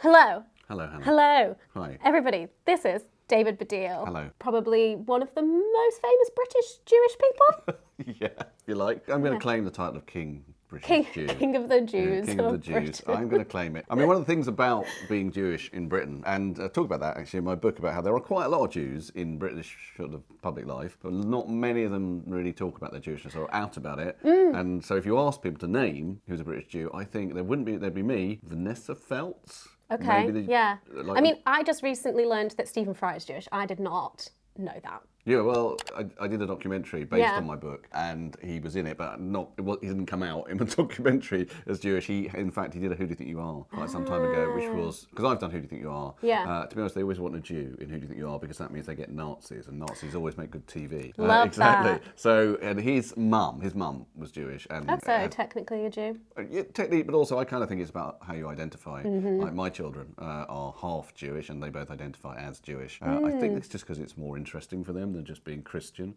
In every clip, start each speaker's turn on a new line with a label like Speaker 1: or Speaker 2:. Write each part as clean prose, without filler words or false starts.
Speaker 1: Hello.
Speaker 2: Hello, Hannah.
Speaker 1: Hello.
Speaker 2: Hi.
Speaker 1: Everybody, this is David Baddiel.
Speaker 2: Hello.
Speaker 1: Probably one of the most famous British Jewish people.
Speaker 2: Yeah, if you like. I'm going to claim the title of King British Jew.
Speaker 1: King of the Jews.
Speaker 2: King of the Jews.
Speaker 1: Britain.
Speaker 2: I'm going to claim it. I mean, one of the things about being Jewish in Britain, and I talk about that actually in my book about how there are quite a lot of Jews in British sort of public life, but not many of them really talk about their Jewishness or are out about it. And so if you ask people to name who's a British Jew, I think there'd be me, Vanessa Feltz.
Speaker 1: Okay, yeah. I mean, I just recently learned that Stephen Fry is Jewish. I did not know that.
Speaker 2: Yeah, well, I did a documentary based on my book, and he was in it, but he didn't come out in the documentary as Jewish. In fact, he did a Who Do You Think You Are quite some time ago, which was, because I've done Who Do You Think You Are.
Speaker 1: Yeah.
Speaker 2: To be honest, they always want a Jew in Who Do You Think You Are, because that means they get Nazis, and Nazis always make good TV.
Speaker 1: Love
Speaker 2: exactly.
Speaker 1: that.
Speaker 2: So, and his mum was Jewish. And
Speaker 1: So technically a Jew.
Speaker 2: Yeah, technically, but also I kind of think it's about how you identify. Like my children are half Jewish, and they both identify as Jewish. I think it's just because it's more interesting for them than just being Christian.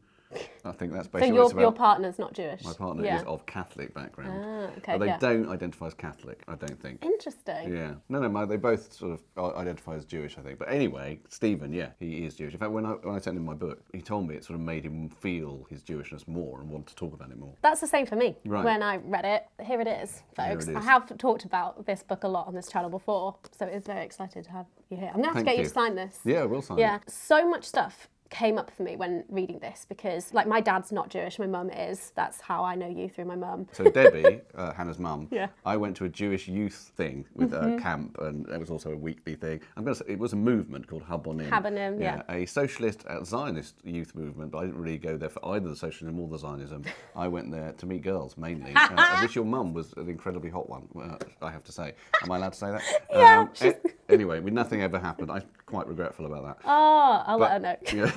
Speaker 2: I think that's basically what it's about.
Speaker 1: Your partner's not Jewish?
Speaker 2: My partner is of Catholic background.
Speaker 1: Okay,
Speaker 2: but they don't identify as Catholic, I don't think.
Speaker 1: Interesting.
Speaker 2: Yeah. No, they both sort of identify as Jewish, I think. But anyway, Stephen, yeah, he is Jewish. In fact, when I sent him my book, he told me it sort of made him feel his Jewishness more and want to talk about it more.
Speaker 1: That's the same for me.
Speaker 2: Right.
Speaker 1: When I read it, here it is, folks.
Speaker 2: Here it is.
Speaker 1: I have talked about this book a lot on this channel before, so it's very excited to have you here. I'm going to have to get you to sign this.
Speaker 2: Yeah, we'll sign
Speaker 1: Yeah,
Speaker 2: it.
Speaker 1: so much stuff came up for me when reading this because, like, my dad's not Jewish, my mum is. That's how I know you, through my mum.
Speaker 2: So Debbie, Hannah's mum,
Speaker 1: Yeah.
Speaker 2: I went to a Jewish youth thing with a camp, and it was also a weekly thing. I'm going to say it was a movement called HORMONE.
Speaker 1: HORMONE, yeah.
Speaker 2: A socialist, Zionist youth movement, but I didn't really go there for either the socialism or the Zionism. I went there to meet girls, mainly. I wish your mum was an incredibly hot one, I have to say. Am I allowed to say that?
Speaker 1: Yeah.
Speaker 2: Anyway, nothing ever happened. I'm quite regretful about that.
Speaker 1: Oh, I'll let her know.
Speaker 2: Yeah,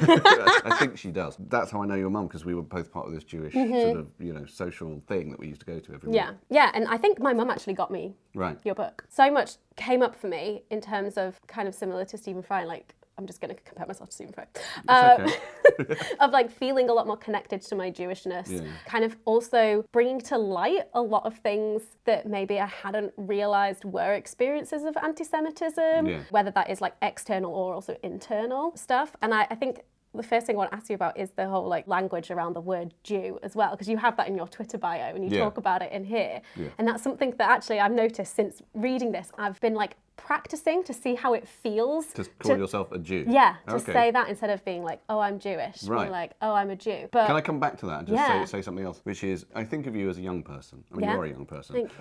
Speaker 2: I think she does. That's how I know your mum, because we were both part of this Jewish sort of, social thing that we used to go to every week.
Speaker 1: Yeah, and I think my mum actually got me your book. So much came up for me in terms of kind of similar to Stephen Fry, like, I'm just going to compare myself to Stephen Fry.
Speaker 2: It's okay.
Speaker 1: Of like feeling a lot more connected to my Jewishness, kind of also bringing to light a lot of things that maybe I hadn't realised were experiences of anti-Semitism, whether that is like external or also internal stuff. And I think the first thing I want to ask you about is the whole like language around the word Jew as well, because you have that in your Twitter bio and you talk about it in here. Yeah. And that's something that actually I've noticed since reading this. I've been like practicing to see how it feels.
Speaker 2: To call yourself a Jew?
Speaker 1: Yeah, to say that instead of being like, oh, I'm Jewish.
Speaker 2: Right.
Speaker 1: Or like, oh, I'm a Jew. But
Speaker 2: can I come back to that and just say something else, which is, I think of you as a young person. I mean, you are a young person.
Speaker 1: Thank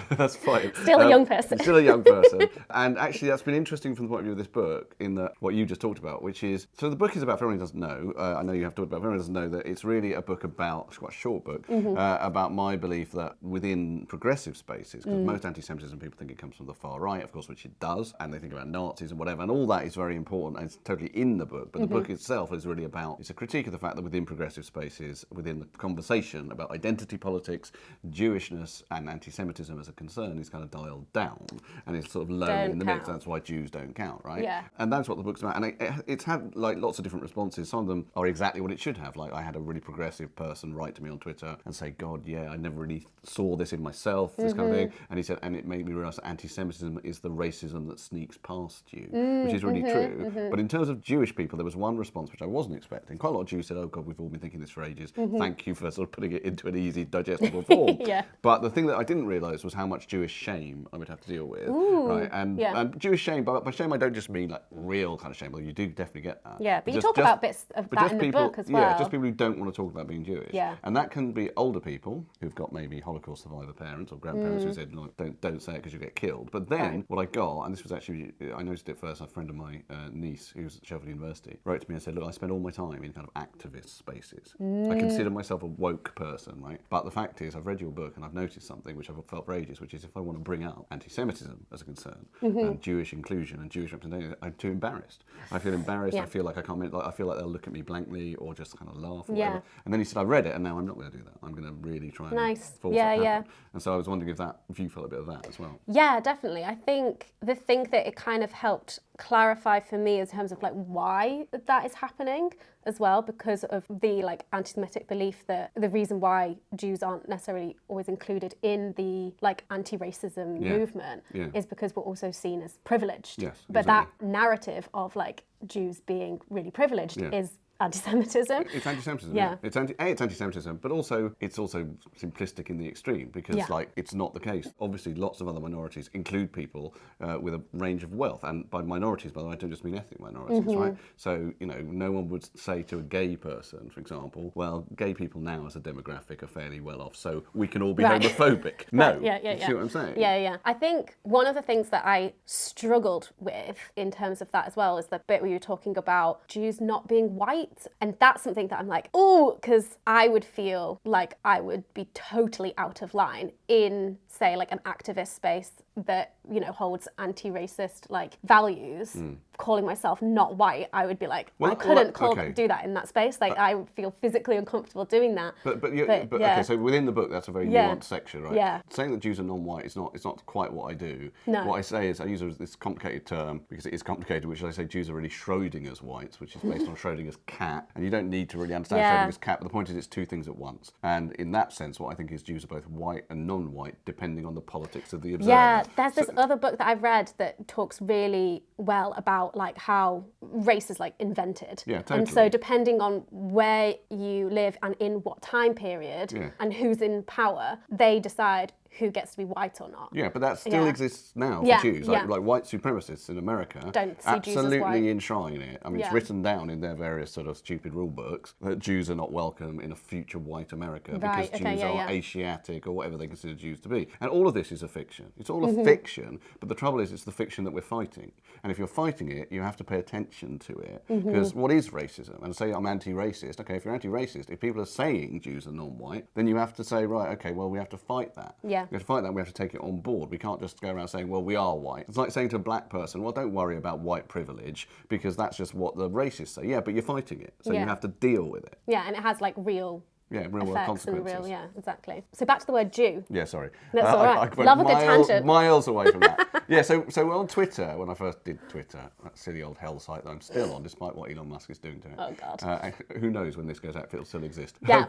Speaker 1: you.
Speaker 2: That's fine.
Speaker 1: Still a young person.
Speaker 2: Still a young person. And actually, that's been interesting from the point of view of this book, in that what you just talked about, which is, so the book is about, for anyone who doesn't know, I know you have talked about, for anyone who doesn't know, that it's really a book about, it's quite a short book, about my belief that within progressive spaces, because most anti-Semitism people think it comes from the far right, of course, which it does, and they think about Nazis and whatever, and all that is very important, and it's totally in the book, but the book itself is really about, it's a critique of the fact that within progressive spaces, within the conversation about identity politics, Jewishness and anti-Semitism as a concern is kind of dialed down, and it's sort of low in the mix. That's why Jews don't count, right?
Speaker 1: Yeah.
Speaker 2: And that's what the book's about, and it's had like lots of different responses. Some of them are exactly what it should have. Like, I had a really progressive person write to me on Twitter and say, God, yeah, I never really saw this in myself, this kind of thing, and he said, and it made me realise that anti-Semitism is the racism that sneaks past you, which is really true. But in terms of Jewish people, there was one response which I wasn't expecting. Quite a lot of Jews said, oh God, we've all been thinking this for ages. Thank you for sort of putting it into an easy, digestible form. But the thing that I didn't realise was how much Jewish shame I would have to deal with. Right? And Jewish shame, but by shame I don't just mean like real kind of shame, although you do definitely get that.
Speaker 1: Yeah, but you talk about bits of that in the book as well.
Speaker 2: Yeah, just people who don't want to talk about being Jewish.
Speaker 1: Yeah.
Speaker 2: And that can be older people who've got maybe Holocaust survivor parents or grandparents who said, no, don't say it because you get killed. But then what I got, and this was actually, I noticed it first, a friend of my niece who's at Sheffield University wrote to me and said, look, I spend all my time in kind of activist spaces. I consider myself a woke person, right? But the fact is, I've read your book and I've noticed something which I've felt for ages, which is if I want to bring up anti-Semitism as a concern and Jewish inclusion and Jewish representation, I'm too embarrassed. I feel embarrassed. I feel like I can't. I feel like they'll look at me blankly or just kind of laugh or whatever. And then he said, I read it and now I'm not going to do that. I'm going to really try and force it to happen. And so I was wondering if you felt a bit of that as well.
Speaker 1: Yeah, definitely. I think think the thing that it kind of helped clarify for me in terms of like why that is happening as well, because of the like anti-Semitic belief that the reason why Jews aren't necessarily always included in the like anti-racism movement is because we're also seen as privileged.
Speaker 2: Yes,
Speaker 1: but
Speaker 2: exactly.
Speaker 1: that narrative of like Jews being really privileged is anti-Semitism.
Speaker 2: It's anti-Semitism.
Speaker 1: Yeah.
Speaker 2: It's anti-Semitism, but also it's also simplistic in the extreme, because like it's not the case. Obviously, lots of other minorities include people with a range of wealth, and by minorities, by the way, I don't just mean ethnic minorities, right? So no one would say to a gay person, for example, well, gay people now as a demographic are fairly well off, so we can all be homophobic. No.
Speaker 1: Yeah.
Speaker 2: See what I'm saying?
Speaker 1: Yeah. I think one of the things that I struggled with in terms of that as well is the bit where you were talking about Jews not being white. And that's something that I'm like, oh, because I would feel like I would be totally out of line in, say, like an activist space that, holds anti-racist like values, calling myself not white. I would be like, I couldn't do that in that space. Like I would feel physically uncomfortable doing that.
Speaker 2: But okay, so within the book, that's a very nuanced section, right?
Speaker 1: Yeah.
Speaker 2: Saying that Jews are non-white it's not quite what I do.
Speaker 1: No.
Speaker 2: What I say is I use this complicated term because it is complicated, which I say Jews are really Schrodinger's whites, which is based on Schrodinger's cat, and you don't need to really understand Schrodinger's cat, but the point is it's two things at once. And in that sense, what I think is Jews are both white and non-white, depending on the politics of the observer.
Speaker 1: Yeah, there's this other book that I've read that talks really well about like how race is like invented.
Speaker 2: Yeah, totally.
Speaker 1: And so depending on where you live and in what time period and who's in power, they decide who gets to be white or not.
Speaker 2: Yeah, but that still exists now for Jews. Like white supremacists in America
Speaker 1: don't see Jews as white.
Speaker 2: absolutely enshrine it. I mean, it's written down in their various sort of stupid rule books that Jews are not welcome in a future white America because Jews are Asiatic or whatever they consider Jews to be. And all of this is a fiction. It's all a fiction, but the trouble is it's the fiction that we're fighting. And if you're fighting it, you have to pay attention to it. Because what is racism? And say I'm anti-racist. Okay, if you're anti-racist, if people are saying Jews are non-white, then you have to say, right, okay, well, we have to fight that.
Speaker 1: Yeah.
Speaker 2: We have to fight that, we have to take it on board. We can't just go around saying, well, we are white. It's like saying to a black person, well, don't worry about white privilege because that's just what the racists say. Yeah, but you're fighting it, so you have to deal with it.
Speaker 1: Yeah, and it has like real
Speaker 2: world consequences.
Speaker 1: Yeah, exactly. So back to the word Jew.
Speaker 2: Yeah, sorry.
Speaker 1: That's all right.
Speaker 2: I went
Speaker 1: Love a good tangent.
Speaker 2: Miles away from that. Yeah, so on Twitter, when I first did Twitter, that silly old hell site that I'm still on, despite what Elon Musk is doing to it.
Speaker 1: Oh, God.
Speaker 2: Who knows when this goes out if it'll still exist.
Speaker 1: Yeah,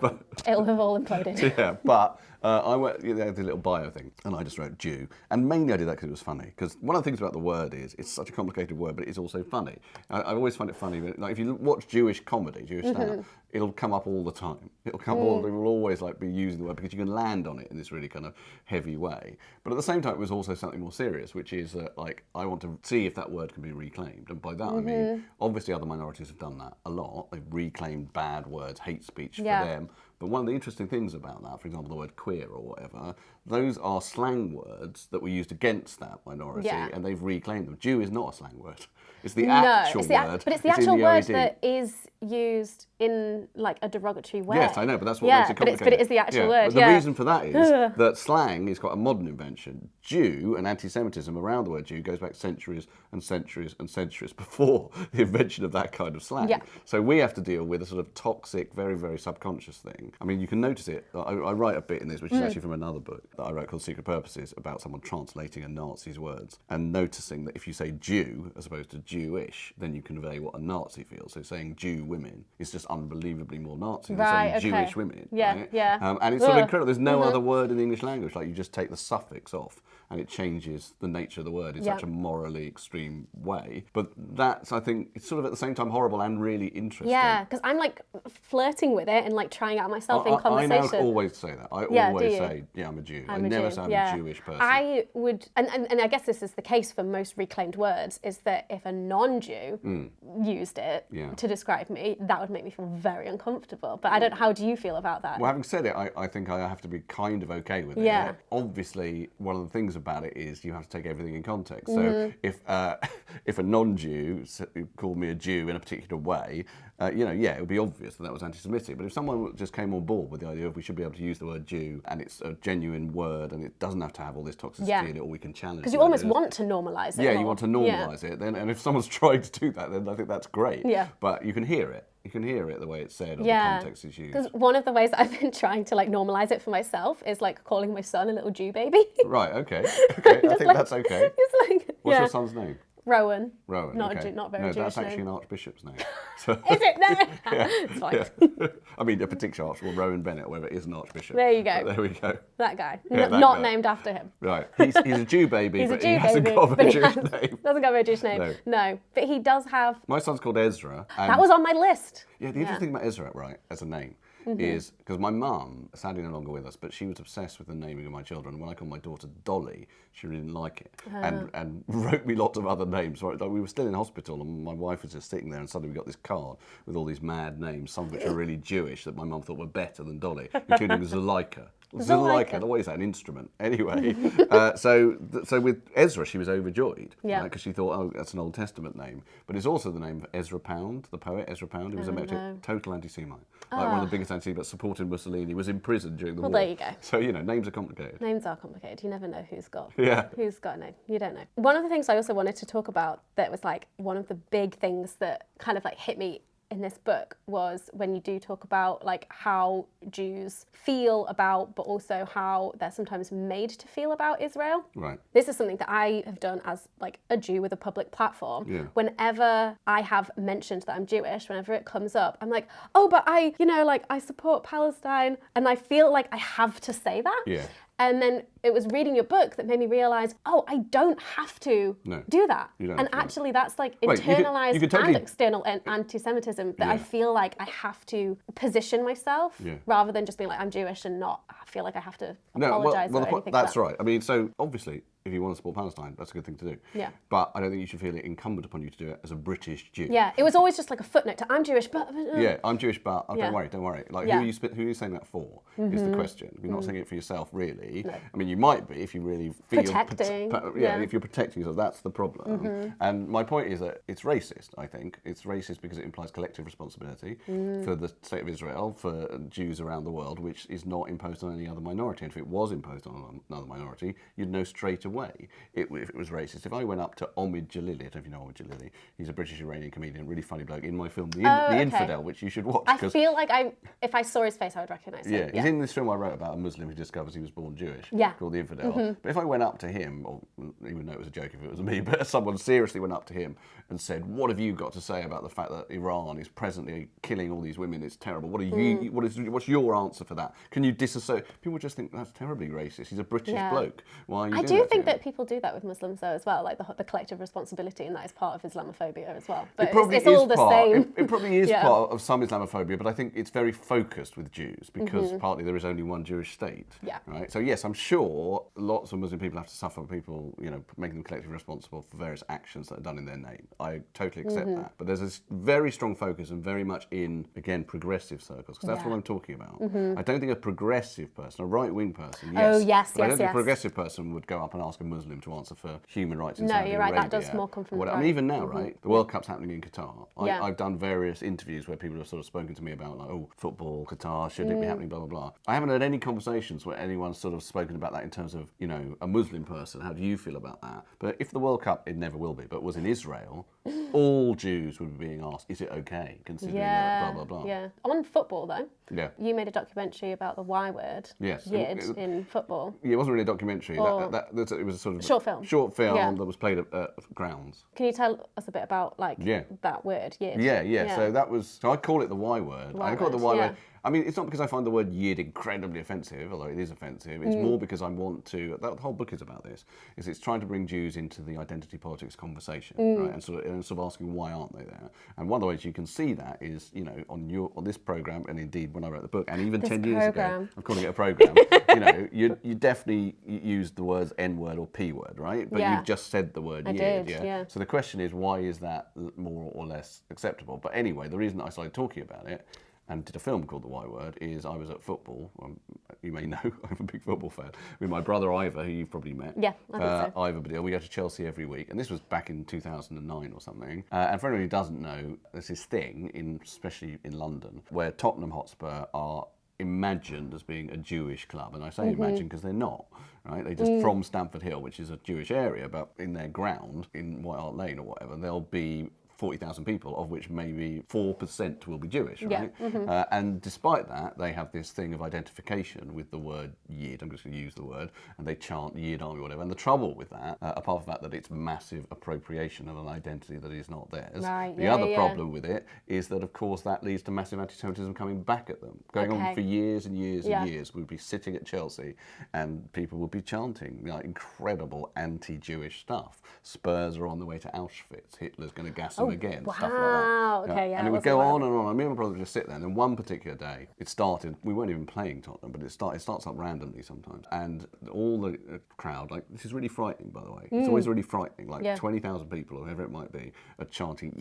Speaker 1: it'll have all imploded.
Speaker 2: Yeah, but I went, the little bio thing, and I just wrote Jew. And mainly I did that because it was funny. Because one of the things about the word is, it's such a complicated word, but it's also funny. I always find it funny, like if you watch Jewish comedy, Jewish stand-up, it'll come up all the time. It will always like be using the word because you can land on it in this really kind of heavy way. But at the same time, it was also something more serious, which is that like I want to see if that word can be reclaimed. And by that I mean, obviously other minorities have done that a lot. They've reclaimed bad words, hate speech for them. But one of the interesting things about that, for example, the word queer or whatever, those are slang words that were used against that minority, and they've reclaimed them. Jew is not a slang word. It's the actual word.
Speaker 1: But it's the actual word that is used in like a derogatory way.
Speaker 2: Yes, I know, but that's what makes it complicated.
Speaker 1: But it is the actual word.
Speaker 2: But the reason for that is that slang is quite a modern invention. Jew and anti-Semitism around the word Jew goes back centuries and centuries and centuries before the invention of that kind of slang. So we have to deal with a sort of toxic, very, very subconscious thing. I mean, you can notice it. I write a bit in this, which is actually from another book that I wrote called Secret Purposes, about someone translating a Nazi's words and noticing that if you say Jew as opposed to Jewish, then you convey what a Nazi feels. So saying Jew women is just unbelievably more Nazi than saying Jewish women. And it's sort of incredible. There's no other word in the English language. Like you just take the suffix off and it changes the nature of the word in such a morally extreme way. But that's, I think, it's sort of at the same time horrible and really interesting.
Speaker 1: Yeah, because I'm like flirting with it and like trying out myself in conversation.
Speaker 2: I now always say that. I always say, I'm a Jew. I never say I'm a Jewish person.
Speaker 1: I would, and I guess this is the case for most reclaimed words, is that if a non-Jew used it to describe me, that would make me feel very uncomfortable. But I don't, how do you feel about that?
Speaker 2: Well, having said it, I think I have to be kind of okay with it. Obviously, one of the things about it is you have to take everything in context. So if a non-Jew called me a Jew in a particular way, it would be obvious that was anti-Semitic. But if someone just came on board with the idea of we should be able to use the word Jew, and it's a genuine word, and it doesn't have to have all this toxicity in it, or we can challenge it.
Speaker 1: Because you almost want to normalise it.
Speaker 2: Yeah, you want to normalise it. Then, and if someone's trying to do that, then I think that's great.
Speaker 1: Yeah.
Speaker 2: But you can hear it. You can hear it the way it's said, or the context is used.
Speaker 1: Because one of the ways that I've been trying to like normalise it for myself is like calling my son a little Jew baby.
Speaker 2: Right, okay. I think that's okay.
Speaker 1: It's like,
Speaker 2: What's your son's name?
Speaker 1: Rowan.
Speaker 2: Rowan,
Speaker 1: Not
Speaker 2: okay.
Speaker 1: not very
Speaker 2: No,
Speaker 1: Jewish
Speaker 2: that's actually
Speaker 1: name.
Speaker 2: an archbishop's name. So,
Speaker 1: Is it? No. It's fine.
Speaker 2: yeah. I mean, a particular archbishop, Rowan Bennett, whether it is an archbishop.
Speaker 1: There you go.
Speaker 2: But there we go.
Speaker 1: That guy.
Speaker 2: Yeah, that
Speaker 1: Not
Speaker 2: guy.
Speaker 1: named after him.
Speaker 2: Right. He's a Jew baby,
Speaker 1: He's a
Speaker 2: but
Speaker 1: Jew
Speaker 2: he hasn't
Speaker 1: baby,
Speaker 2: got a
Speaker 1: but he
Speaker 2: Jewish
Speaker 1: has-
Speaker 2: name.
Speaker 1: Doesn't have a Jewish name. No. But he does have...
Speaker 2: My son's called Ezra. And
Speaker 1: That was on my list.
Speaker 2: Yeah, the interesting thing about Ezra, right, as a name, is because my mum, sadly no longer with us, but she was obsessed with the naming of my children. When I called my daughter Dolly, she really didn't like it, and wrote me lots of other names. So, like, we were still in hospital, and my wife was just sitting there, and suddenly we got this card with all these mad names, some of which are really Jewish that my mum thought were better than Dolly, including Zuleika. Zuleika, what is that, an instrument? Anyway, so with Ezra, she was overjoyed, because she thought, oh, that's an Old Testament name. But it's also the name of Ezra Pound, the poet Ezra Pound, who was a total anti-Semite. Like one of the biggest anti-Semites, supported Mussolini, was imprisoned during the war.
Speaker 1: There you go.
Speaker 2: So, you know, names are complicated.
Speaker 1: Names are complicated. You never know who's got
Speaker 2: who's
Speaker 1: got a name. You don't know. One of the things I also wanted to talk about that was like one of the big things that kind of like hit me in this book was when you do talk about like how Jews feel about, but also how they're sometimes made to feel about Israel.
Speaker 2: Right.
Speaker 1: This is something that I have done as like a Jew with a public platform.
Speaker 2: Yeah.
Speaker 1: Whenever I have mentioned that I'm Jewish, whenever it comes up, I'm like, oh, but I, you know, like I support Palestine, and I feel like I have to say that.
Speaker 2: Yeah.
Speaker 1: And then it was reading your book that made me realise, oh, I don't have to do that.
Speaker 2: You don't
Speaker 1: and
Speaker 2: have to.
Speaker 1: actually that's like
Speaker 2: Wait,
Speaker 1: internalised
Speaker 2: you could totally...
Speaker 1: and external anti-Semitism that I feel like I have to position myself rather than just being like, I'm Jewish and not feel like I have to apologise or anything.
Speaker 2: That's right. I mean, so obviously, if you want to support Palestine, that's a good thing to do.
Speaker 1: Yeah.
Speaker 2: But I don't think you should feel it incumbent upon you to do it as a British Jew.
Speaker 1: Yeah, it was always just like a footnote to I'm Jewish, but...
Speaker 2: Yeah, I'm Jewish, but don't worry. Like, who are you saying that for, is the question. You're not saying it for yourself, really.
Speaker 1: No.
Speaker 2: I mean, you might be if you really feel...
Speaker 1: Protecting.
Speaker 2: If you're protecting yourself, that's the problem. And my point is that it's racist, I think. It's racist because it implies collective responsibility for the state of Israel, for Jews around the world, which is not imposed on any other minority. And if it was imposed on another minority, you'd know straight away if it was racist. If I went up to Omid Jalili, I don't know if you know Omid Jalili, he's a British-Iranian comedian, really funny bloke, in my film The Infidel, which you should watch.
Speaker 1: I feel like if I saw his face, I would recognise him.
Speaker 2: Yeah, he's in this film I wrote about a Muslim who discovers he was born Jewish, called The Infidel. But if I went up to him, or even though it was a joke if it was me, but someone seriously went up to him and said, what have you got to say about the fact that Iran is presently killing all these women? It's terrible. What's your answer for that? Can you disassociate? People just think that's terribly racist. He's a British bloke. Why are you doing that?
Speaker 1: I do think that people do that with Muslims though as well, like the collective responsibility, and that is part of Islamophobia as well. But it's all the same.
Speaker 2: It probably is part of some Islamophobia, but I think it's very focused with Jews because partly there is only one Jewish state.
Speaker 1: Yeah.
Speaker 2: Right. So yes, I'm sure lots of Muslim people have to suffer. People, making them collectively responsible for various actions that are done in their name. I totally accept that. But there's this very strong focus, and very much in progressive circles, because that's what I'm talking about. I don't think a progressive person, a right-wing person, yes.
Speaker 1: Oh yes,
Speaker 2: but I don't think a progressive person would go up and ask a Muslim to answer for human rights in Saudi
Speaker 1: you're right.
Speaker 2: Arabia.
Speaker 1: That does more come from the right.
Speaker 2: I mean, even now, right? The World Cup's happening in Qatar. I've done various interviews where people have sort of spoken to me about, like, oh, football, Qatar, should it be happening, blah, blah, blah. I haven't had any conversations where anyone's sort of spoken about that in terms of, a Muslim person. How do you feel about that? But if the World Cup, it never will be, but was in Israel, all Jews would be being asked, is it okay, considering blah, blah, blah.
Speaker 1: Yeah. On football, though, you made a documentary about the Y word, Yid, in football.
Speaker 2: Yeah, it wasn't really a documentary. It was a sort of
Speaker 1: short film
Speaker 2: that was played at grounds.
Speaker 1: Can you tell us a bit about that word, Yid?
Speaker 2: Yeah. So I call it the Y word. I call it the Y word. I mean, it's not because I find the word Yid incredibly offensive, although it is offensive. It's more because I want to. The whole book is about this. It's trying to bring Jews into the identity politics conversation, right? And sort of asking why aren't they there? And one of the ways you can see that is, on this program, and indeed when I wrote the book, and even 10 years ago, I'm calling it a program. You definitely used the words N word or P word, right? But you just said the word Yid. Yeah. So the question is, why is that more or less acceptable? But anyway, the reason I started talking about it and did a film called The Y Word is I was at football. You may know I'm a big football fan, with my brother Ivor, who you've probably met.
Speaker 1: Yeah, I think so.
Speaker 2: Ivor Baddiel. We go to Chelsea every week, and this was back in 2009 or something. And for anyone who doesn't know, there's this thing, especially in London, where Tottenham Hotspur are imagined as being a Jewish club. And I say imagined because they're not, right? They just, from Stamford Hill, which is a Jewish area, but in their ground, in White Hart Lane or whatever, there'll be 40,000 people, of which maybe 4% will be Jewish, right? And despite that, they have this thing of identification with the word Yid. I'm just going to use the word, and they chant Yid Army or whatever. And the trouble with that, apart from the fact that it's massive appropriation of an identity that is not theirs, the other problem with it is that, of course, that leads to massive anti-Semitism coming back at them, going on for years and years and years. We'd be sitting at Chelsea, and people would be chanting like incredible anti-Jewish stuff. Spurs are on the way to Auschwitz. Hitler's going to gas them again, stuff like that.
Speaker 1: Okay,
Speaker 2: and it would go on and on. And me and my brother would just sit there, and then one particular day, it started, we weren't even playing Tottenham, but it starts up randomly sometimes. And all the crowd, like, this is really frightening, by the way. It's always really frightening. Like 20,000 people, or whoever it might be, are chanting,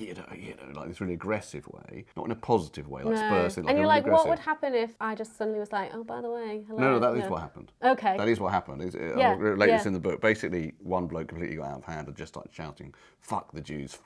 Speaker 2: like this really aggressive way, not in a positive way, like Spurs. Like,
Speaker 1: and you're like, what would happen if I just suddenly was like, oh, by the way, hello?
Speaker 2: No, that is what happened.
Speaker 1: Okay.
Speaker 2: That is what happened. I'll relate this in the book. Basically, one bloke completely got out of hand and just started shouting, fuck the Jews,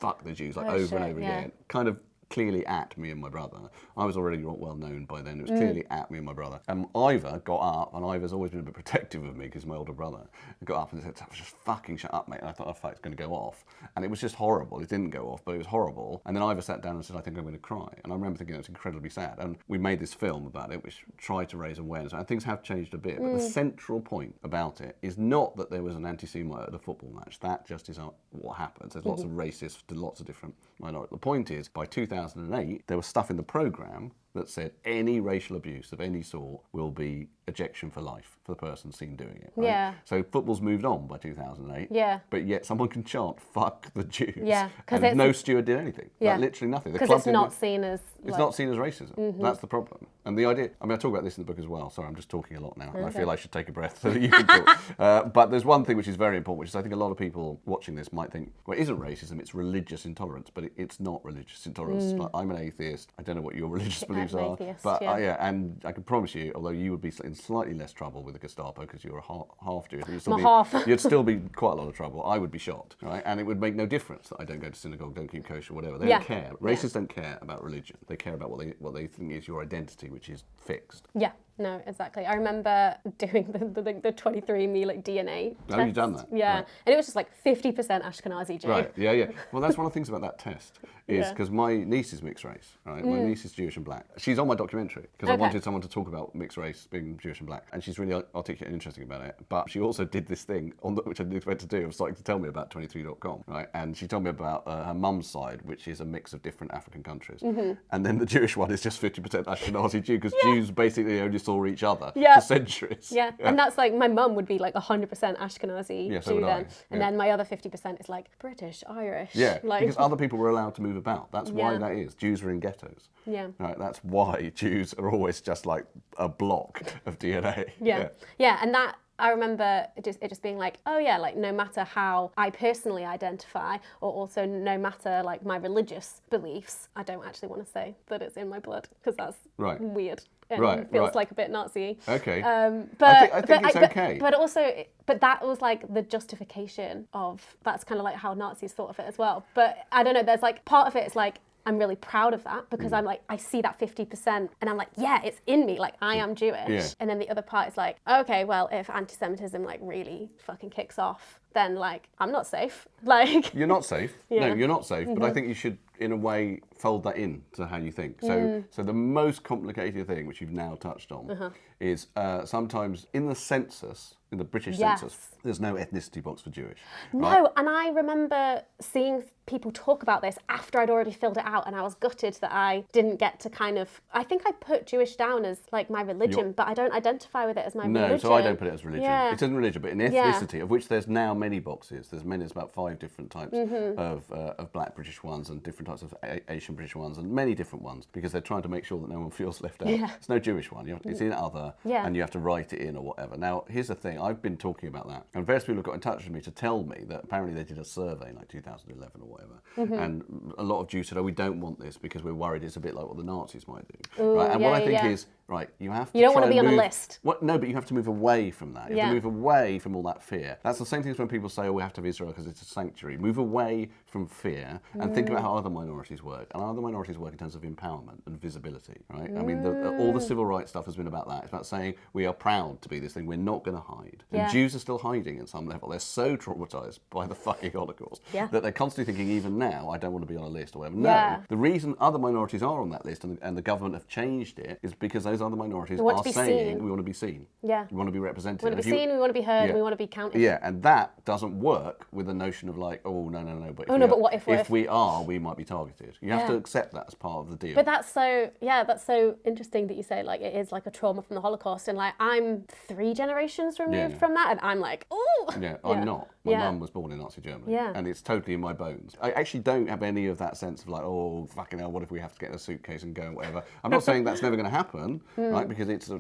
Speaker 2: like over and over again, kind of clearly at me and my brother. I was already well known by then. It was clearly at me and my brother. And Ivor got up, and Ivor's always been a bit protective of me because he's my older brother. He got up and said, just fucking shut up, mate. And I thought, oh, fuck, it's going to go off. And it was just horrible. It didn't go off, but it was horrible. And then Ivor sat down and said, I think I'm going to cry. And I remember thinking it was incredibly sad. And we made this film about it, which tried to raise awareness. And things have changed a bit. But the central point about it is not that there was an anti-Semite at a football match. That just is what happens. There's lots of racists, lots of different minorities. The point is, by 2008, there was stuff in the programme that said any racial abuse of any sort will be ejection for life for the person seen doing it. Right?
Speaker 1: Yeah.
Speaker 2: So football's moved on by 2008.
Speaker 1: Yeah.
Speaker 2: But yet someone can chant "fuck the Jews."
Speaker 1: Yeah.
Speaker 2: And no steward did anything.
Speaker 1: Yeah.
Speaker 2: Like, literally nothing.
Speaker 1: Because it's not seen as.
Speaker 2: It's not seen as racism. That's the problem. And the idea. I mean, I talk about this in the book as well. Sorry, I'm just talking a lot now. And I feel I should take a breath so that you can talk. But there's one thing which is very important, which is I think a lot of people watching this might think, well, it isn't racism. It's religious intolerance. But it's not religious intolerance. Like, I'm an atheist. I don't know what your religious beliefs are.
Speaker 1: Atheist,
Speaker 2: but and I can promise you, although you would be in slightly less trouble with the Gestapo because you're a half Jewish, you'd still be quite a lot of trouble. I would be shot, right? And it would make no difference that I don't go to synagogue, don't keep kosher, whatever. They don't care. Racists don't care about religion. They care about what they think is your identity, which is fixed.
Speaker 1: Yeah. No, exactly. I remember doing the 23andMe like DNA test.
Speaker 2: Oh, you've done that?
Speaker 1: Yeah.
Speaker 2: Right.
Speaker 1: And it was just like 50% Ashkenazi Jew.
Speaker 2: Right, yeah. Well, that's one of the things about that test is because my niece is mixed race, right? My niece is Jewish and black. She's on my documentary because I wanted someone to talk about mixed race, being Jewish and black. And she's really articulate and interesting about it. But she also did this thing, which I didn't expect to do, of starting to tell me about 23.com, right? And she told me about her mum's side, which is a mix of different African countries. And then the Jewish one is just 50% Ashkenazi Jew because Jews basically only saw each other. For centuries.
Speaker 1: Yeah, and that's like, my mum would be like 100% Ashkenazi Jew then. And then my other 50% is like British, Irish.
Speaker 2: Yeah,
Speaker 1: like,
Speaker 2: because other people were allowed to move about. That's why that is. Jews were in ghettos.
Speaker 1: Yeah.
Speaker 2: Right, that's why Jews are always just like a block of DNA.
Speaker 1: Yeah, and that, I remember it just being like, oh yeah, like no matter how I personally identify, or also no matter like my religious beliefs, I don't actually want to say that it's in my blood because that's weird and feels like a bit Nazi.
Speaker 2: Okay.
Speaker 1: But
Speaker 2: I think it's okay.
Speaker 1: But also, but that was like the justification of, that's kind of like how Nazis thought of it as well. But I don't know, there's like part of it is like, I'm really proud of that because I'm like, I see that 50% and I'm like, yeah, it's in me. Like, I am Jewish. Yeah. And then the other part is like, okay, well, if anti-Semitism like really fucking kicks off, then like, I'm not safe. Like,
Speaker 2: you're not safe. No, you're not safe. But I think you should, in a way, fold that in to how you think. So the most complicated thing, which you've now touched on, is sometimes in the census, in the British census, there's no ethnicity box for Jewish.
Speaker 1: No, and I remember seeing people talk about this after I'd already filled it out, and I was gutted that I didn't get to kind of, I think I put Jewish down as like my religion, but I don't identify with it as my religion.
Speaker 2: No, so I don't put it as religion. It isn't religion, but in ethnicity, of which there's now many boxes. There's about 5 different types of black British ones and different types of Asian British ones and many different ones because they're trying to make sure that no one feels left out. There's no Jewish one. It's in other and you have to write it in or whatever. Now, here's the thing. I've been talking about that and various people have got in touch with me to tell me that apparently they did a survey in like 2011 or whatever and a lot of Jews said, oh, we don't want this because we're worried it's a bit like what the Nazis might do. Right? And what I think is right, you have to
Speaker 1: You don't
Speaker 2: try
Speaker 1: want to be
Speaker 2: and
Speaker 1: on a
Speaker 2: move-
Speaker 1: list.
Speaker 2: What? No, but you have to move away from that. You have
Speaker 1: Yeah.
Speaker 2: to move away from all that fear. That's the same thing as when people say, oh, we have to have Israel because it's a sanctuary. Move away from fear and think about how other minorities work. And other minorities work in terms of empowerment and visibility, right? I mean, all the civil rights stuff has been about that. It's about saying we are proud to be this thing. We're not going to hide.
Speaker 1: Yeah.
Speaker 2: And Jews are still hiding at some level. They're so traumatized by the fucking Holocaust that they're constantly thinking, even now, I don't want to be on a list or whatever.
Speaker 1: Yeah.
Speaker 2: No, the reason other minorities are on that list and the government have changed it is because those other minorities
Speaker 1: want
Speaker 2: are
Speaker 1: to be
Speaker 2: saying
Speaker 1: seen.
Speaker 2: we want to be seen.
Speaker 1: Yeah.
Speaker 2: We want to be represented.
Speaker 1: We want to
Speaker 2: And
Speaker 1: be
Speaker 2: if you-
Speaker 1: seen, we want to be heard,
Speaker 2: Yeah.
Speaker 1: we want to be counted.
Speaker 2: Yeah, and that doesn't work with the notion of like, oh, no, but
Speaker 1: but what if
Speaker 2: we are, we might be targeted. You have
Speaker 1: Yeah.
Speaker 2: to accept that as part of the deal.
Speaker 1: But that's so interesting that you say like it is like a trauma from the Holocaust, and like I'm 3 generations removed from that, and I'm like, oh.
Speaker 2: Yeah, I'm not. My mum was born in Nazi Germany, and it's totally in my bones. I actually don't have any of that sense of like, oh, fucking hell, what if we have to get in a suitcase and go and whatever. I'm not saying that's never going to happen, right? Because it's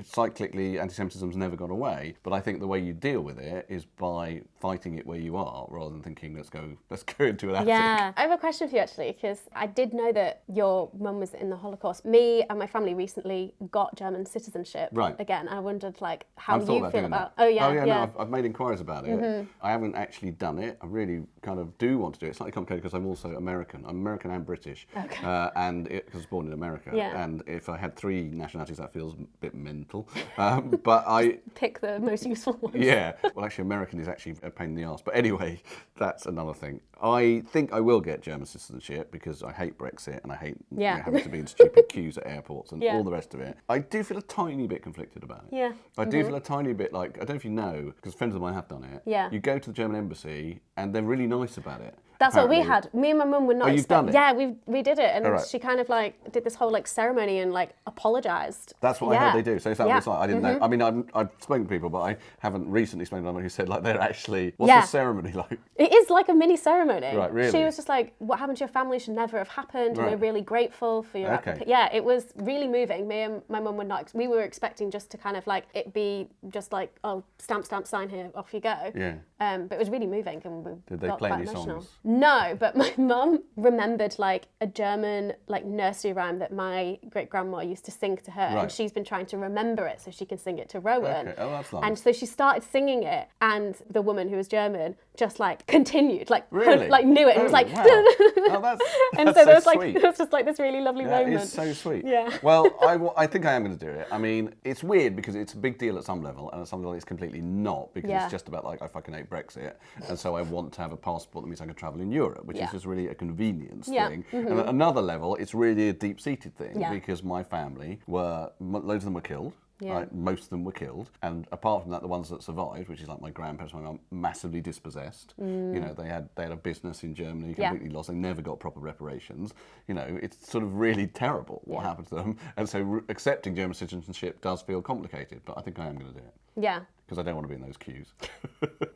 Speaker 2: cyclically, anti-Semitism's never gone away. But I think the way you deal with it is by fighting it where you are, rather than thinking let's go into an attic.
Speaker 1: Yeah, I have a question for you actually, because I did know that your mum was in the Holocaust. Me and my family recently got German citizenship again. I wondered like how you feel about.
Speaker 2: Oh yeah. No, I've made inquiries about it. I haven't actually done it. I really kind of do want to do it. It's slightly complicated because I'm also American. I'm American and British, and because I was born in America.
Speaker 1: Yeah.
Speaker 2: And if I had 3 nationalities, that feels a bit mental. But I
Speaker 1: pick the most useful ones.
Speaker 2: Yeah. Well, actually, American is actually a pain in the arse. But anyway, that's another thing. I think I will get German citizenship because I hate Brexit and I hate having to be in stupid queues at airports and all the rest of it. I do feel a tiny bit conflicted about it.
Speaker 1: Yeah.
Speaker 2: I do feel a tiny bit like, I don't know if you know, because friends of mine have done it.
Speaker 1: Yeah.
Speaker 2: You go to the German embassy and they're really nice about it.
Speaker 1: That's apparently what we had. Me and my mum were not.
Speaker 2: Oh, you've done it?
Speaker 1: Yeah, we did it, and she kind of like did this whole like ceremony and like apologised.
Speaker 2: That's what I heard they do. So is that what it's like? I didn't know. I mean, I've spoken to people, but I haven't recently spoken to anyone who said like they're actually. What's the ceremony like?
Speaker 1: It is like a mini ceremony.
Speaker 2: Right, really?
Speaker 1: She was just like, "What happened to your family should never have happened, and we're really grateful for your."
Speaker 2: Okay.
Speaker 1: Yeah, it was really moving. Me and my mum were not. We were expecting just to kind of like it be just like, oh, stamp, sign here, off you go.
Speaker 2: Yeah.
Speaker 1: But it was really moving, and we
Speaker 2: Did they
Speaker 1: got
Speaker 2: play
Speaker 1: quite
Speaker 2: any
Speaker 1: emotional.
Speaker 2: songs?
Speaker 1: No, but my mum remembered like a German like nursery rhyme that my great grandma used to sing to her, and she's been trying to remember it so she can sing it to Rowan.
Speaker 2: Okay. Oh, that's nice.
Speaker 1: And so she started singing it, and the woman who was German just like continued, like
Speaker 2: really?
Speaker 1: like knew it, and was like,
Speaker 2: wow. Oh, that's
Speaker 1: and
Speaker 2: that's
Speaker 1: so there was
Speaker 2: sweet.
Speaker 1: like there was just like this really lovely moment.
Speaker 2: That is so sweet.
Speaker 1: Yeah.
Speaker 2: Well, I think I am going to do it. I mean, it's weird because it's a big deal at some level, and at some level it's completely not because it's just about like I fucking hate Brexit, and so I want to have a passport that means I can travel in Europe, which is just really a convenience thing. And at another level, it's really a deep-seated thing because my family loads of them were killed.
Speaker 1: Yeah.
Speaker 2: Right, most of them were killed, and apart from that, the ones that survived, which is like my grandparents, my mum, massively dispossessed. You know, they had a business in Germany, completely lost. They never got proper reparations. You know, it's sort of really terrible what happened to them, and so accepting German citizenship does feel complicated. But I think I am going to do it.
Speaker 1: Yeah.
Speaker 2: Because I don't want to be in those queues.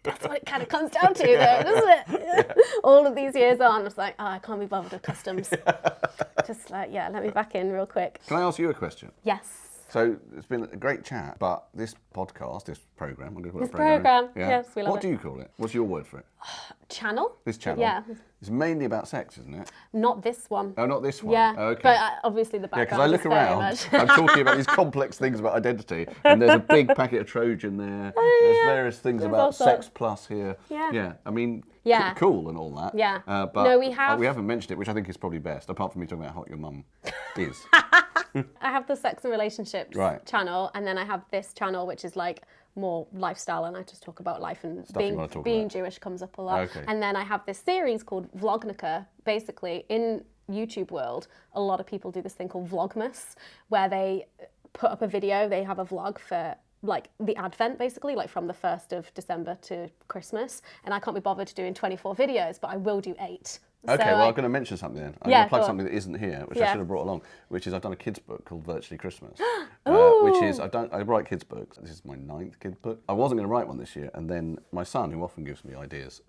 Speaker 1: That's what it kind of comes down to, though, doesn't it? All of these years on, it's like, oh, I can't be bothered with customs. Just like, let me back in real quick.
Speaker 2: Can I ask you a question?
Speaker 1: Yes.
Speaker 2: So it's been a great chat, but this podcast, this programme, I'm going to call it
Speaker 1: This
Speaker 2: a programme.
Speaker 1: programme, yes, we love
Speaker 2: What
Speaker 1: it.
Speaker 2: do you call it? What's your word for it?
Speaker 1: Channel?
Speaker 2: This channel?
Speaker 1: Yeah.
Speaker 2: It's mainly about sex, isn't it?
Speaker 1: Not this one.
Speaker 2: Oh, not this one?
Speaker 1: Yeah,
Speaker 2: Oh, okay.
Speaker 1: but obviously the
Speaker 2: Yeah,
Speaker 1: background
Speaker 2: because I look
Speaker 1: is very
Speaker 2: around,
Speaker 1: much.
Speaker 2: I'm talking about these complex things about identity, and there's a big packet of Trojan there. There's various things
Speaker 1: There's
Speaker 2: about
Speaker 1: all
Speaker 2: sex
Speaker 1: sorts.
Speaker 2: plus here.
Speaker 1: Yeah.
Speaker 2: I mean,
Speaker 1: Yeah.
Speaker 2: cool and all that.
Speaker 1: Yeah.
Speaker 2: But
Speaker 1: No, we have-
Speaker 2: we haven't mentioned it, which I think is probably best, apart from me talking about how hot your mum is.
Speaker 1: I have the sex and relationships channel, and then I have this channel, which is like more lifestyle, and I just talk about life and
Speaker 2: Stuff you wanna talk
Speaker 1: being
Speaker 2: about.
Speaker 1: Jewish comes up a lot.
Speaker 2: Okay.
Speaker 1: And then I have this series called Vlognica. Basically, in YouTube world, a lot of people do this thing called Vlogmas, where they put up a video, they have a vlog for like the Advent, basically, like from the 1st of December to Christmas. And I can't be bothered doing 24 videos, but I will do 8.
Speaker 2: Okay,
Speaker 1: So,
Speaker 2: well,
Speaker 1: like,
Speaker 2: I'm going to mention something then. I'm
Speaker 1: Yeah,
Speaker 2: going to plug
Speaker 1: go on.
Speaker 2: something that isn't here, which I
Speaker 1: Yeah.
Speaker 2: should have brought along, which is I've done a kids' book called Virtually Christmas,
Speaker 1: Ooh.
Speaker 2: which is, I write kids' books. This is my 9th kids' book. I wasn't going to write one this year, and then my son, who often gives me ideas,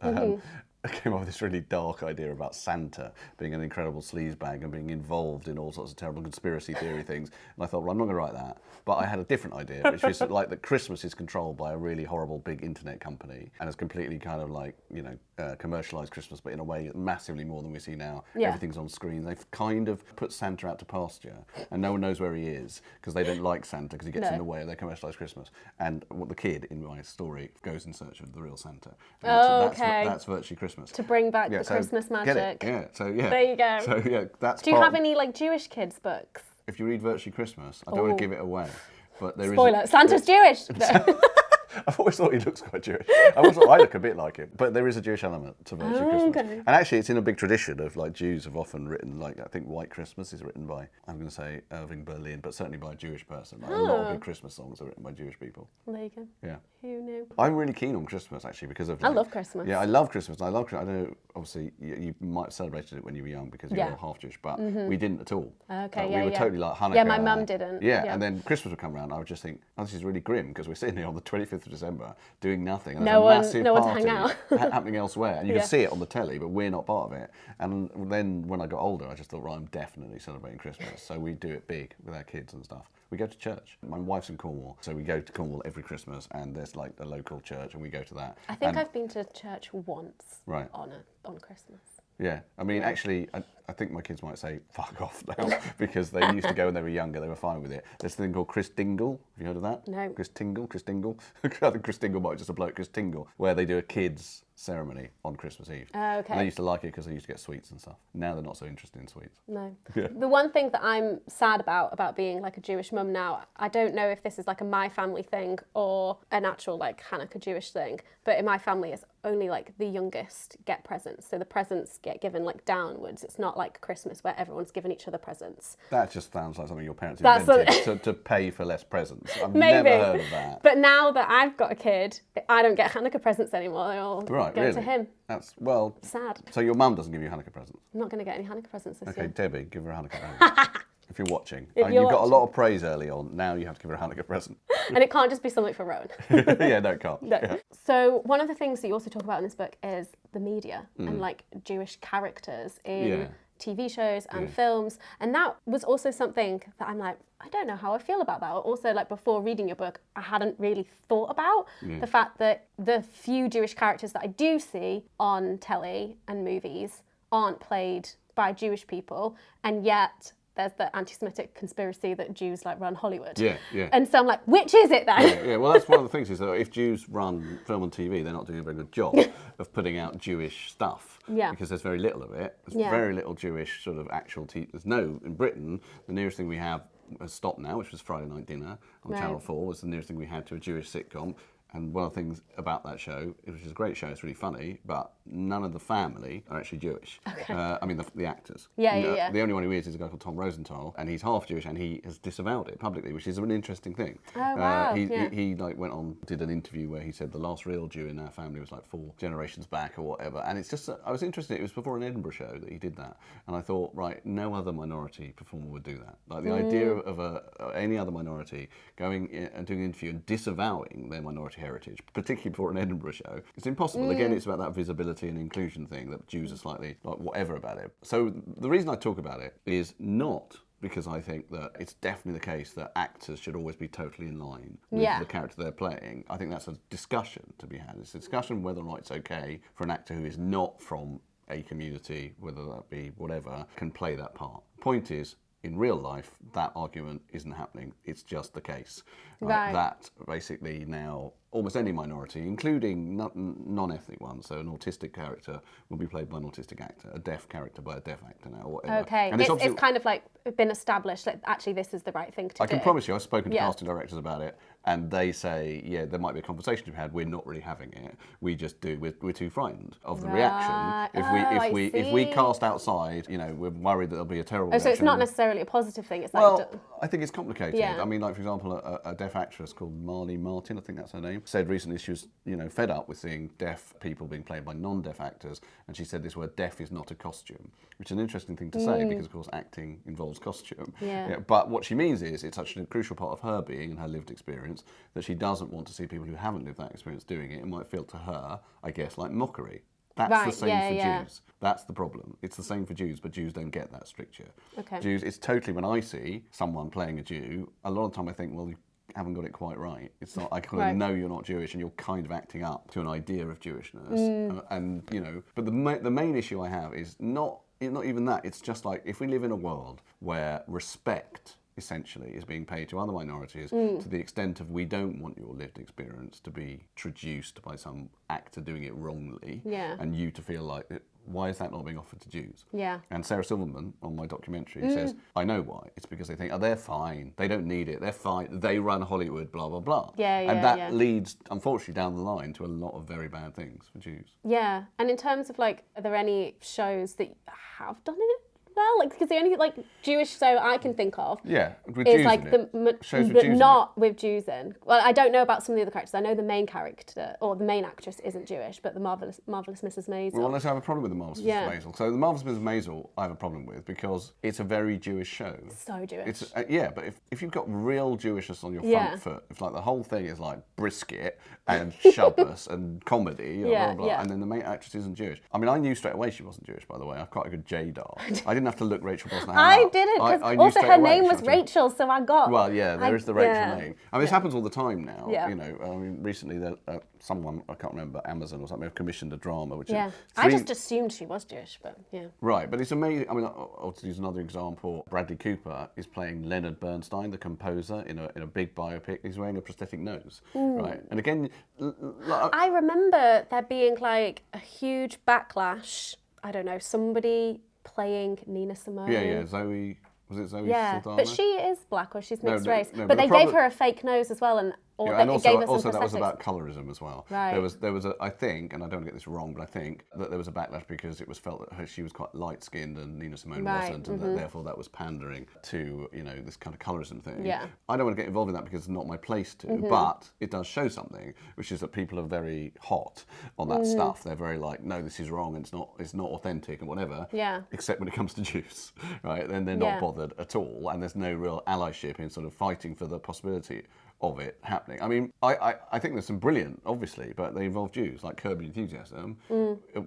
Speaker 2: I came up with this really dark idea about Santa being an incredible sleazebag and being involved in all sorts of terrible conspiracy theory things. And I thought, well, I'm not going to write that. But I had a different idea, which was like that Christmas is controlled by a really horrible big internet company and has completely kind of like, commercialised Christmas, but in a way massively more than we see now.
Speaker 1: Yeah.
Speaker 2: Everything's on screen. They've kind of put Santa out to pasture and no one knows where he is because they don't like Santa because he gets in the way of their commercialised Christmas. And what the kid in my story goes in search of the real Santa. And that's virtually Christmas.
Speaker 1: To bring back the Christmas magic.
Speaker 2: Get it. Yeah.
Speaker 1: There you go.
Speaker 2: So yeah, that's.
Speaker 1: Do you have any like Jewish kids books?
Speaker 2: If you read Virtually Christmas, I don't want to give it away, but there is.
Speaker 1: Spoiler: Santa's Jewish. No.
Speaker 2: I've always thought he looks quite Jewish. I look a bit like him, but there is a Jewish element to Virtually Christmas.
Speaker 1: Okay.
Speaker 2: And actually, it's in a big tradition of like Jews have often written, like I think White Christmas is written by, I'm going to say Irving Berlin, but certainly by a Jewish person. Like, a lot of big Christmas songs are written by Jewish people.
Speaker 1: There you go.
Speaker 2: Yeah.
Speaker 1: Who knew?
Speaker 2: I'm really keen on Christmas actually because of.
Speaker 1: I love Christmas.
Speaker 2: Yeah, I love Christmas. I love. I know. Obviously, you might have celebrated it when you were young because you were half Jewish, but we didn't at all.
Speaker 1: Okay,
Speaker 2: we were totally like Hanukkah.
Speaker 1: Yeah, my mum didn't.
Speaker 2: Yeah, and then Christmas would come around. I would just think, oh, this is really grim because we're sitting here on the 25th of December doing nothing. And there's a massive party
Speaker 1: to hang out.
Speaker 2: happening elsewhere, and you can see it on the telly, but we're not part of it. And then when I got older, I just thought, right, I'm definitely celebrating Christmas. So we do it big with our kids and stuff. We go to church. My wife's in Cornwall, so we go to Cornwall every Christmas, and there's like a local church, and we go to that.
Speaker 1: I think I've been to church once.
Speaker 2: Right.
Speaker 1: On Christmas.
Speaker 2: Yeah, I mean, actually, I think my kids might say, fuck off now, because they used to go when they were younger, they were fine with it. There's a thing called Chris Dingle, have you heard of that?
Speaker 1: No.
Speaker 2: Chris Dingle? I think Chris Dingle might be just a bloke, Chris Dingle, where they do a kids' ceremony on Christmas Eve.
Speaker 1: Oh, okay.
Speaker 2: And they used to like it because they used to get sweets and stuff. Now they're not so interested in sweets.
Speaker 1: No.
Speaker 2: Yeah.
Speaker 1: The one thing that I'm sad about being like a Jewish mum now, I don't know if this is like a my family thing or an actual like Hanukkah Jewish thing, but in my family it's only like the youngest get presents. So the presents get given like downwards. It's not like Christmas where everyone's giving each other presents.
Speaker 2: That just sounds like something your parents invented to pay for less presents. I've
Speaker 1: Maybe.
Speaker 2: never heard of that.
Speaker 1: But now that I've got a kid, I don't get Hanukkah presents anymore. They all go to him.
Speaker 2: That's, well...
Speaker 1: Sad.
Speaker 2: So your mum doesn't give you Hanukkah presents?
Speaker 1: I'm not going to get any Hanukkah presents this year.
Speaker 2: Okay, Debbie, give her a Hanukkah present. If you're watching.
Speaker 1: If
Speaker 2: You've
Speaker 1: you're
Speaker 2: got a lot of praise early on. Now you have to give her a Hanukkah present.
Speaker 1: And it can't just be something for Rowan.
Speaker 2: Yeah, no, it can't.
Speaker 1: No.
Speaker 2: Yeah.
Speaker 1: So one of the things that you also talk about in this book is the media and like Jewish characters in TV shows and films. And that was also something that I'm like, I don't know how I feel about that. Also, like before reading your book, I hadn't really thought about the fact that the few Jewish characters that I do see on telly and movies aren't played by Jewish people, and yet there's the anti-Semitic conspiracy that Jews like run Hollywood.
Speaker 2: Yeah.
Speaker 1: And so I'm like, which is it then?
Speaker 2: Yeah, well, that's one of the things is that if Jews run film and TV, they're not doing a very good job of putting out Jewish stuff.
Speaker 1: Yeah.
Speaker 2: Because there's very little of it. There's very little Jewish sort of actual there's no, in Britain, the nearest thing we have has stopped now, which was Friday Night Dinner on Channel 4, was the nearest thing we had to a Jewish sitcom. And one of the things about that show, which is a great show, it's really funny, but none of the family are actually Jewish.
Speaker 1: Okay.
Speaker 2: I mean, the actors.
Speaker 1: Yeah.
Speaker 2: The only one who is a guy called Tom Rosenthal, and he's half Jewish, and he has disavowed it publicly, which is an interesting thing.
Speaker 1: Oh, wow.
Speaker 2: He like went on, did an interview where he said the last real Jew in our family was like 4 generations back or whatever. And it's just, I was interested, it was before an Edinburgh show that he did that. And I thought, right, no other minority performer would do that. Like the idea of any other minority going and doing an interview and disavowing their minority heritage, particularly before an Edinburgh show, it's impossible. Again, it's about that visibility and inclusion thing that Jews are slightly like whatever about it. So the reason I talk about it is not because I think that it's definitely the case that actors should always be totally in line with the character they're playing. I think that's a discussion to be had. It's a discussion whether or not it's okay for an actor who is not from a community, whether that be whatever, can play that part. Point is, in real life, that argument isn't happening. It's just the case.
Speaker 1: Right.
Speaker 2: That basically now almost any minority, including non-ethnic ones, so an autistic character will be played by an autistic actor, a deaf character by a deaf actor now, or whatever.
Speaker 1: Okay,
Speaker 2: and
Speaker 1: it's kind of like been established that actually this is the right thing to do.
Speaker 2: I can promise you, I've spoken to casting directors about it, and they say, yeah, there might be a conversation to be had. We're not really having it. We just do. We're too frightened of the reaction. If we cast outside, you know, we're worried that there'll be a terrible reaction.
Speaker 1: So it's not necessarily a positive thing. It's like,
Speaker 2: well, I think it's complicated.
Speaker 1: Yeah.
Speaker 2: I mean, like for example, a deaf actress called Marley Martin, I think that's her name, said recently she was, you know, fed up with seeing deaf people being played by non-deaf actors, and she said this word "deaf" is not a costume, which is an interesting thing to say because, of course, acting involves costume.
Speaker 1: Yeah.
Speaker 2: But what she means is it's such a crucial part of her being and her lived experience that she doesn't want to see people who haven't lived that experience doing it. It might feel to her, I guess, like mockery. That's the same for Jews. That's the problem. It's the same for Jews, but Jews don't get that stricture.
Speaker 1: Okay.
Speaker 2: Jews, it's totally, when I see someone playing a Jew, a lot of the time I think, well, you haven't got it quite right. It's not, I kind of know you're not Jewish and you're kind of acting up to an idea of Jewishness. And you know, but the main issue I have is not even that. It's just like, if we live in a world where respect essentially is being paid to other minorities to the extent of, we don't want your lived experience to be traduced by some actor doing it wrongly, and you to feel like, why is that not being offered to Jews?
Speaker 1: Yeah.
Speaker 2: And Sarah Silverman on my documentary says, I know why. It's because they think, oh, they're fine. They don't need it. They're fine. They run Hollywood, blah, blah, blah. And that leads, unfortunately, down the line to a lot of very bad things for Jews. Yeah.
Speaker 1: And in terms of like, are there any shows that have done it well? Like, because the only like Jewish show I can think of
Speaker 2: with
Speaker 1: is
Speaker 2: Jews
Speaker 1: like
Speaker 2: shows with Jews
Speaker 1: not with Jews in. Well, I don't know about some of the other characters. I know the main character or the main actress isn't Jewish, but the Marvelous Mrs. Maisel.
Speaker 2: Well, let's have a problem with the Marvelous Mrs. Maisel. So the Marvelous Mrs. Maisel, I have a problem with because it's a very Jewish show.
Speaker 1: So Jewish.
Speaker 2: It's but if you've got real Jewishness on your front foot, if like the whole thing is like brisket and Shabbos and comedy, blah, blah, blah, and then the main actress isn't Jewish. I mean, I knew straight away she wasn't Jewish, by the way. I've quite a good J-dar. I didn't have to look Rachel Brosnahan
Speaker 1: I
Speaker 2: up.
Speaker 1: didn't, because also her name was Rachel, so I got...
Speaker 2: Well, there is the Rachel name. I mean, this happens all the time now.
Speaker 1: Yeah.
Speaker 2: You know, I mean, recently someone, I can't remember, Amazon or something, have commissioned a drama, which
Speaker 1: is I just assumed she was Jewish, but
Speaker 2: Right, but it's amazing. I mean, I'll to use another example. Bradley Cooper is playing Leonard Bernstein, the composer, in a big biopic. He's wearing a prosthetic nose, right? And again...
Speaker 1: I remember there being like a huge backlash. I don't know, somebody playing Nina Simone.
Speaker 2: Zoe... Was it Zoe Saldana?
Speaker 1: But she is black, or she's mixed race.
Speaker 2: No,
Speaker 1: but they gave her a fake nose as well, and
Speaker 2: also that was about colorism as well.
Speaker 1: Right.
Speaker 2: There was I think, and I don't want to get this wrong, but I think that there was a backlash because it was felt that she was quite light-skinned and Nina Simone wasn't, and that therefore that was pandering to, you know, this kind of colorism thing.
Speaker 1: Yeah.
Speaker 2: I don't want to get involved in that because it's not my place to, but it does show something, which is that people are very hot on that stuff. They're very like, no, this is wrong, and it's not authentic and whatever.
Speaker 1: Yeah.
Speaker 2: Except when it comes to Jews, right? Then they're not bothered at all, and there's no real allyship in sort of fighting for the possibility of it happening. I mean, I think there's some brilliant, obviously, but they involve Jews, like Curb Your Enthusiasm,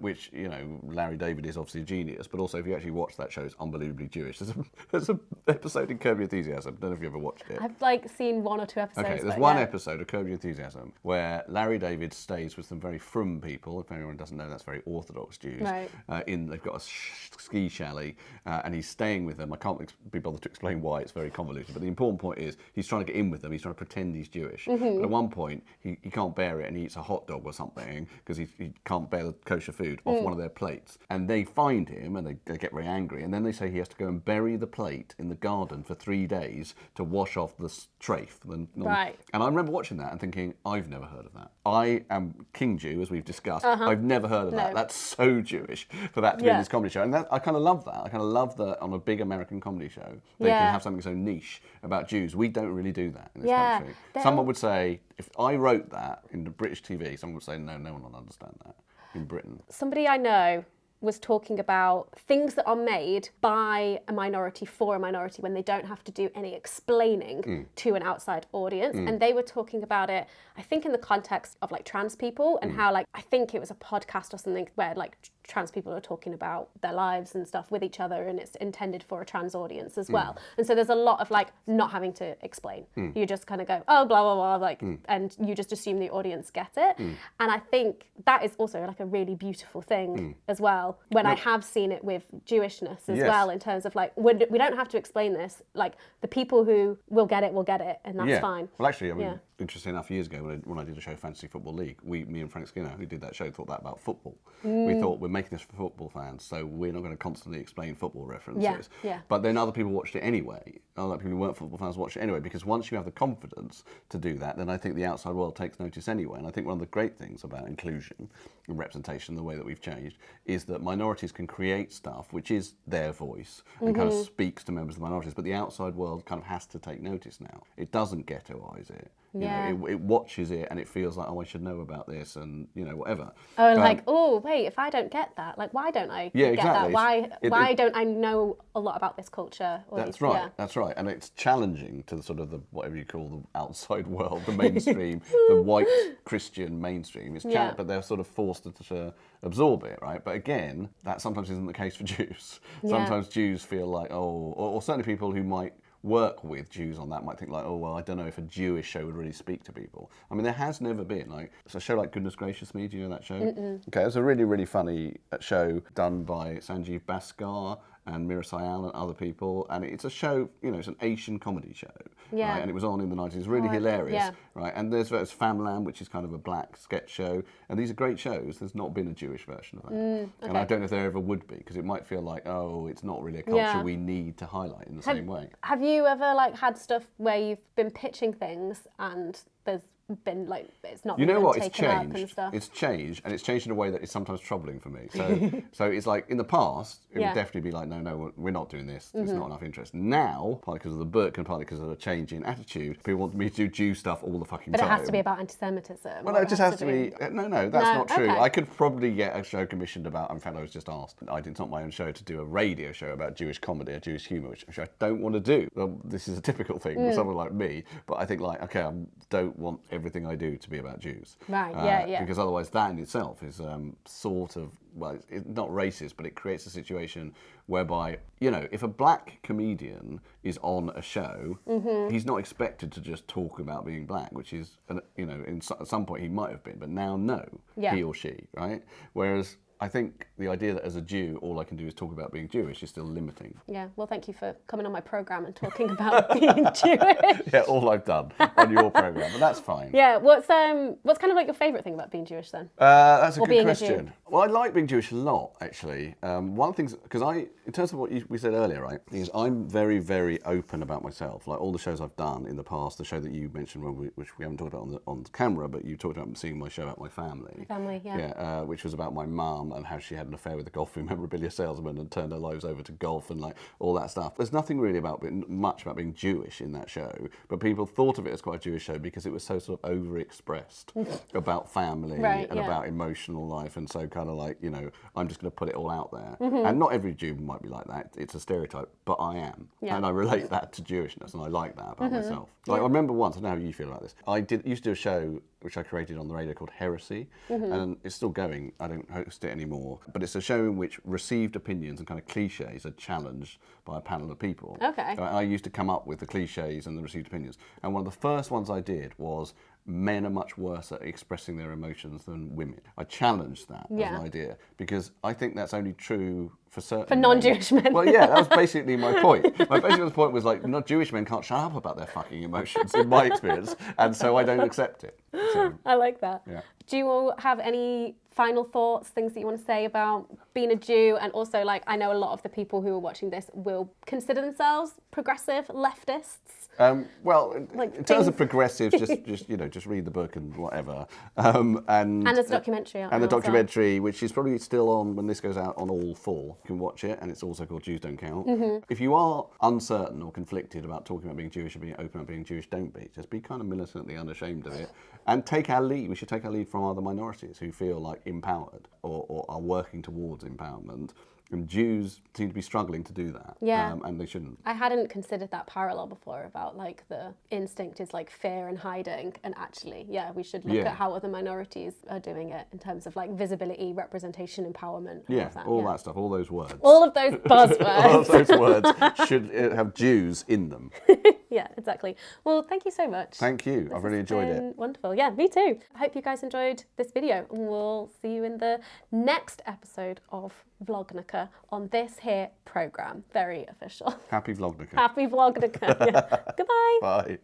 Speaker 2: which, you know, Larry David is obviously a genius, but also if you actually watch that show, it's unbelievably Jewish. There's an episode in Curb Your Enthusiasm, I don't know if you ever watched it.
Speaker 1: I've like seen 1 or 2 episodes.
Speaker 2: Okay, there's one episode of Curb Your Enthusiasm where Larry David stays with some very frum people. If anyone doesn't know, that's very Orthodox Jews.
Speaker 1: Right.
Speaker 2: They've got a ski chalet, and he's staying with them. I can't be bothered to explain why, it's very convoluted, but the important point is he's trying to get in with them, he's trying to pretend he's Jewish. But at one point, he can't bear it and he eats a hot dog or something because he can't bear the kosher food off one of their plates. And they find him and they get very angry, and then they say he has to go and bury the plate in the garden for 3 days to wash off the trafe.
Speaker 1: Right.
Speaker 2: And I remember watching that and thinking, I've never heard of that. I am King Jew, as we've discussed. I've never heard of that. That's so Jewish for that to be in this comedy show. And I kind of love that. I kind of love that on a big American comedy show, they can have something so niche about Jews. We don't really do that in this country. Someone would say, if I wrote that in the British TV, someone would say, no one will understand that in Britain.
Speaker 1: Somebody I know was talking about things that are made by a minority for a minority when they don't have to do any explaining to an outside audience. And they were talking about it, I think in the context of like trans people, and how like, I think it was a podcast or something where like trans people are talking about their lives and stuff with each other, and it's intended for a trans audience as well. And so there's a lot of like not having to explain. You just kind of go, oh, blah, blah, blah, like, and you just assume the audience get it. And I think that is also like a really beautiful thing as well. When I have seen it with Jewishness as well, in terms of like, we don't have to explain this. Like, the people who will get it, and that's fine.
Speaker 2: Well, actually, I mean, interesting enough, years ago when I did a show, Fantasy Football League, me and Frank Skinner, who did that show, thought that about football. We thought, we're making this for football fans, so we're not going to constantly explain football references. But then other people watched it anyway. Other people who weren't football fans watched it anyway, because once you have the confidence to do that, then I think the outside world takes notice anyway. And I think one of the great things about inclusion and representation, the way that we've changed, is that minorities can create stuff which is their voice and kind of speaks to members of the minorities, but the outside world kind of has to take notice now. It doesn't ghettoise it. You know, it watches it and it feels like, oh, I should know about this and, you know, whatever.
Speaker 1: Oh, like, oh, wait, if I don't get that, like, why don't I get
Speaker 2: exactly.
Speaker 1: that? Why don't I know a lot about this culture? Or
Speaker 2: That's right. Yeah. That's right. And it's challenging to the sort of the whatever you call the outside world, the mainstream, the white Christian mainstream. It's but they're sort of forced to absorb it, right? But again, that sometimes isn't the case for Jews. Sometimes Jews feel like, oh, or certainly people who might work with Jews on that might think like, oh, well, I don't know if a Jewish show would really speak to people. I mean, there has never been, like, it's a show like Goodness Gracious Me, do you know that show? Okay, it's a really, really funny show done by Sanjeev Bhaskar and Mira Sayal and other people, and it's a show, you know, it's an Asian comedy show, right? And it was on in the 90s, it's really hilarious, right? And there's Famland, which is kind of a black sketch show, and these are great shows. There's not been a Jewish version of that, and I don't know if there ever would be, because it might feel like, oh, it's not really a culture we need to highlight in the same way.
Speaker 1: Have you ever like had stuff where you've been pitching things and there's been like it's not.
Speaker 2: You know what? It's
Speaker 1: changed.
Speaker 2: It's changed, and it's changed in a way that is sometimes troubling for me. So it's like in the past, it would definitely be like, no, we're not doing this. There's not enough interest. Now, partly because of the book and partly because of a change in attitude, people want me to do Jew stuff all the fucking time.
Speaker 1: But it has to be about anti-Semitism.
Speaker 2: Well, no, it just has to be. No, that's not true. Okay. I could probably get a show commissioned about. In fact, I was just asked. It's not my own show to do a radio show about Jewish comedy or Jewish humour, which I don't want to do. Well, this is a typical thing for someone like me. But I think like, okay, I don't want everything I do to be about Jews.
Speaker 1: Right,
Speaker 2: Because otherwise that in itself is sort of, well, it's not racist, but it creates a situation whereby, you know, if a black comedian is on a show, he's not expected to just talk about being black, which is, you know, at some point he might have been, but now no, he or she, right? Whereas I think the idea that as a Jew, all I can do is talk about being Jewish is still limiting.
Speaker 1: Yeah, well, thank you for coming on my programme and talking about being Jewish.
Speaker 2: Yeah, all I've done on your programme, but that's fine.
Speaker 1: Yeah, what's kind of like your favourite thing about being Jewish then?
Speaker 2: That's a good question. Well, I like being Jewish a lot, actually. One of the things, because in terms of what we said earlier, right, is I'm very, very open about myself. Like all the shows I've done in the past, the show that you mentioned, which we haven't talked about on the camera, but you talked about seeing my show about my family.
Speaker 1: My family, yeah.
Speaker 2: Yeah, which was about my mum and how she had an affair with a golf memorabilia salesman and turned her lives over to golf and like all that stuff. There's nothing really much about being Jewish in that show, but people thought of it as quite a Jewish show because it was so sort of overexpressed about family and about emotional life, and so kind of like, you know, I'm just going to put it all out there. And not every Jew might be like that. It's a stereotype, but I am. And I relate that to Jewishness, and I like that about myself. Like I remember once, I don't know how you feel about this, I used to do a show which I created on the radio called Heresy, and it's still going. I don't host it anymore, but it's a show in which received opinions and kind of cliches are challenged by a panel of people.
Speaker 1: Okay.
Speaker 2: I used to come up with the cliches and the received opinions, and one of the first ones I did was men are much worse at expressing their emotions than women. I challenged that as an idea because I think that's only true for certain
Speaker 1: for non-Jewish men.
Speaker 2: Well, yeah, that was basically my point. My basic point was like, not Jewish men can't shut up about their fucking emotions, in my experience, and so I don't accept it. So,
Speaker 1: I like that.
Speaker 2: Yeah.
Speaker 1: Do you all have any final thoughts, things that you want to say about being a Jew? And also, like, I know a lot of the people who are watching this will consider themselves progressive leftists.
Speaker 2: Well, like in terms of progressives, just read the book and whatever. And
Speaker 1: there's a documentary out.
Speaker 2: And the documentary, which is probably still on when this goes out on All 4. You can watch it, and it's also called Jews Don't Count. If you are uncertain or conflicted about talking about being Jewish or being open about being Jewish, don't be. Just be kind of militantly unashamed of it. And take our lead. We should take our lead from other minorities who feel like empowered or are working towards empowerment. And Jews seem to be struggling to do that.
Speaker 1: Yeah.
Speaker 2: And they shouldn't.
Speaker 1: I hadn't considered that parallel before about like the instinct is like fear and hiding. And actually, we should look at how other minorities are doing it in terms of like visibility, representation, empowerment.
Speaker 2: All that stuff, all those words.
Speaker 1: All of those buzzwords.
Speaker 2: All of those words should have Jews in them.
Speaker 1: Yeah, exactly. Well, thank you so much.
Speaker 2: Thank you. I've really enjoyed it.
Speaker 1: Wonderful. Yeah, me too. I hope you guys enjoyed this video, and we'll see you in the next episode of Vlognica on this here programme. Very official.
Speaker 2: Happy Vlognica.
Speaker 1: Happy Vlognica. Yeah. Goodbye.
Speaker 2: Bye.